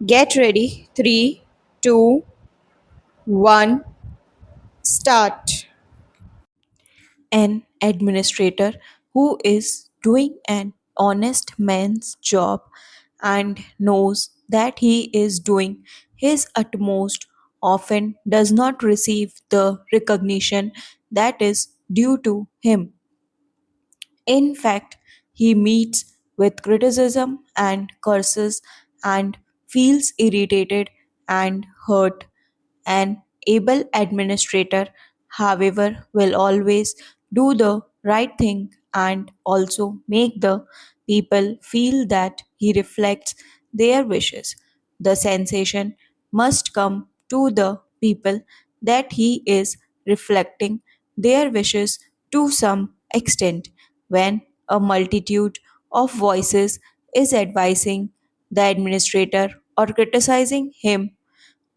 Get ready. Three, two, one, start. An administrator who is doing an honest man's job and knows that he is doing his utmost often does not receive the recognition that is due to him. In fact, he meets with criticism and curses and feels irritated and hurt. An able administrator, however, will always do the right thing and also make the people feel that he reflects their wishes. The sensation must come to the people that he is reflecting their wishes to some extent when a multitude of voices is advising the administrator or criticizing him.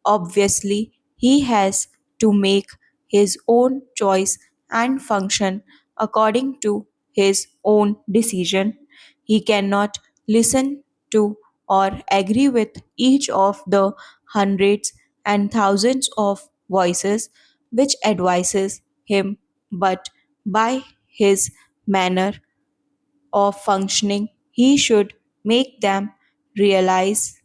Obviously, he has to make his own choice and function according to his own decision. He cannot listen to or agree with each of the hundreds and thousands of voices which advises him, but by his manner of functioning, he should make them realize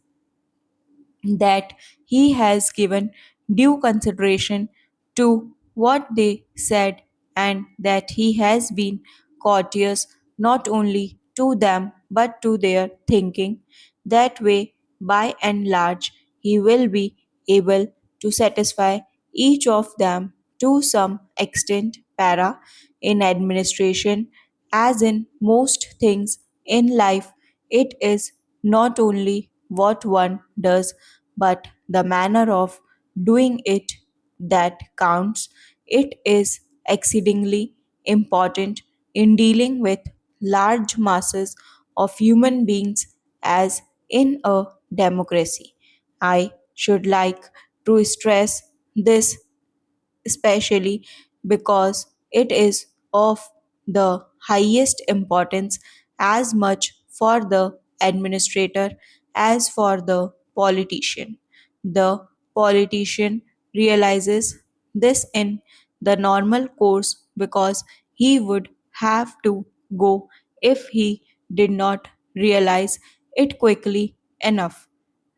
that he has given due consideration to what they said and that he has been courteous not only to them but to their thinking. That way, by and large, he will be able to satisfy each of them to some extent. Para in administration, as in most things in life, it is not only what one does but the manner of doing it that counts. It is exceedingly important in dealing with large masses of human beings as in a democracy. I should like to stress this especially because it is of the highest importance as much for the administrator as for the politician. The politician realizes this in the normal course because he would have to go if he did not realize it quickly enough.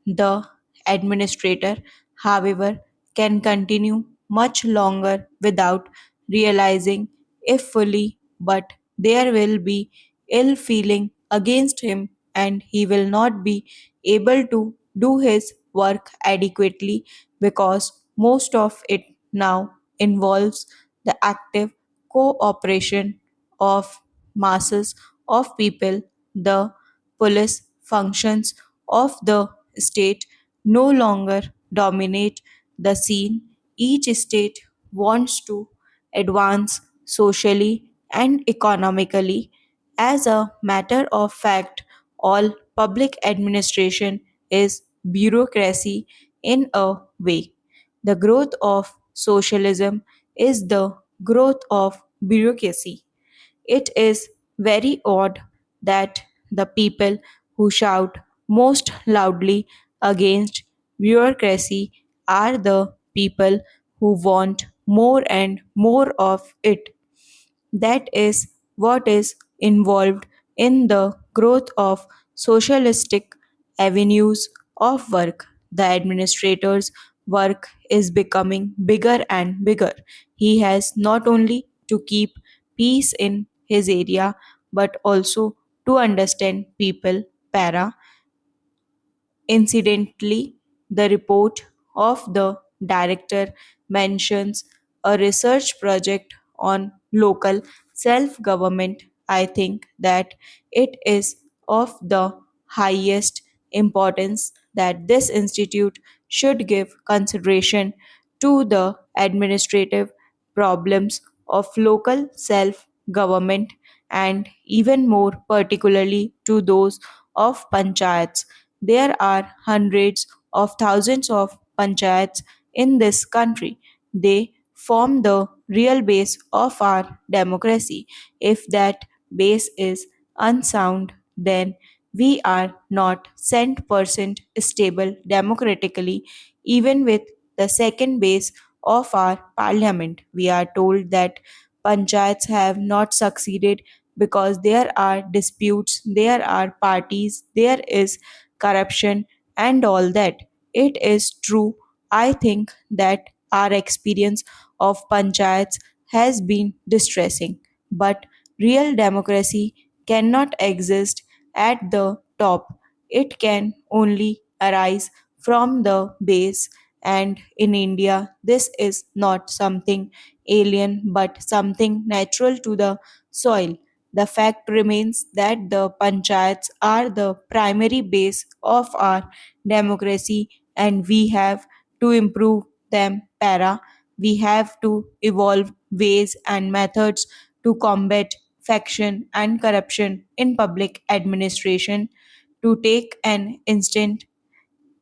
The administrator, however, can continue much longer without realizing if fully, but there will be ill feeling against him and he will not be able to do his work adequately because most of it now involves the active cooperation of masses of people. The police functions of the state no longer dominate the scene. Each state wants to advance socially and economically. As a matter of fact, all public administration is bureaucracy in a way. The growth of socialism is the growth of bureaucracy. It is very odd that the people who shout most loudly against bureaucracy are the people who want more and more of it. That is what is involved in the growth of socialistic avenues of work. The administrator's work is becoming bigger and bigger. He has not only to keep peace in his area but also to understand people. Para Incidentally, the report of the director mentions a research project on local self government. I think that it is of the highest importance that this institute should give consideration to the administrative problems of local self government and even more particularly to those of panchayats. There are hundreds of thousands of panchayats in this country. They form the real base of our democracy. If that base is unsound, then we are not 100% stable democratically, even with the second base of our parliament. We are told that panchayats have not succeeded because there are disputes, there are parties, there is corruption, and all that. It is true. I think that our experience of panchayats has been distressing, but real democracy cannot exist at the top. It can only arise from the base, and in India, this is not something alien but something natural to the soil. The fact remains that the panchayats are the primary base of our democracy, and we have to improve them. We have to evolve ways and methods to combat faction and corruption in public administration. To take an instant,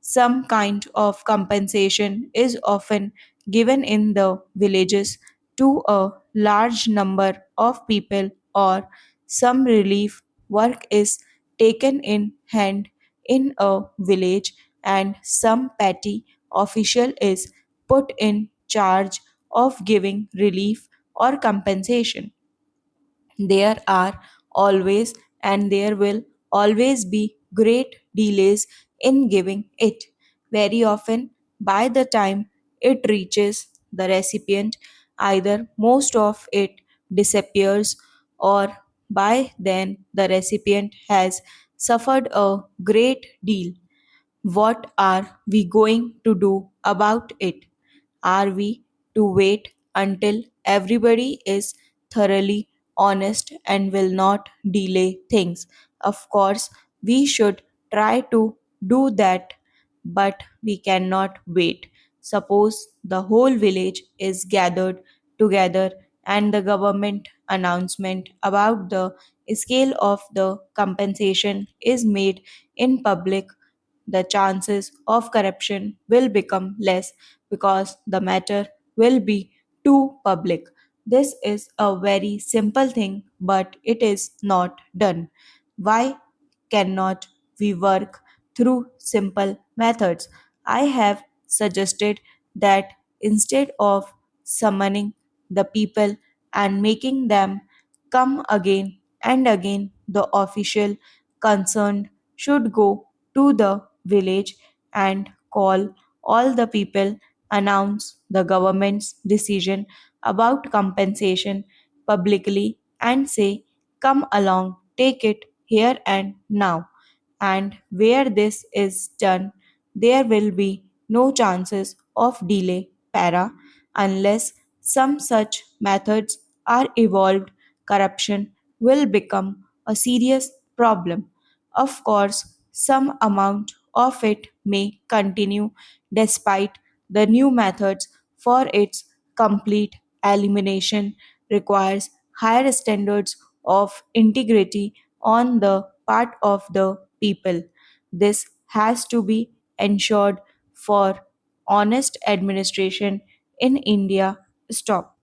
some kind of compensation is often given in the villages to a large number of people, or some relief work is taken in hand in a village, and some petty official is put in charge of giving relief or compensation. There are always and there will always be great delays in giving it. Very often, by the time it reaches the recipient, either most of it disappears, or by then the recipient has suffered a great deal. What are we going to do about it? Are we to wait until everybody is thoroughly honest and will not delay things? Of course, we should try to do that, but we cannot wait. Suppose the whole village is gathered together and the government announcement about the scale of the compensation is made in public. The chances of corruption will become less because the matter will be too public. This is a very simple thing, but it is not done. Why cannot we work through simple methods? I have suggested that instead of summoning the people and making them come again and again, the official concerned should go to the village and call all the people, announce the government's decision about compensation publicly, and say, "Come along, take it here and now." And where this is done, there will be no chances of delay unless some such methods are evolved. Corruption will become a serious problem. Of course, some amount of it may continue despite the new methods, for its complete elimination requires higher standards of integrity on the part of the people. This has to be ensured for honest administration in India. Stop.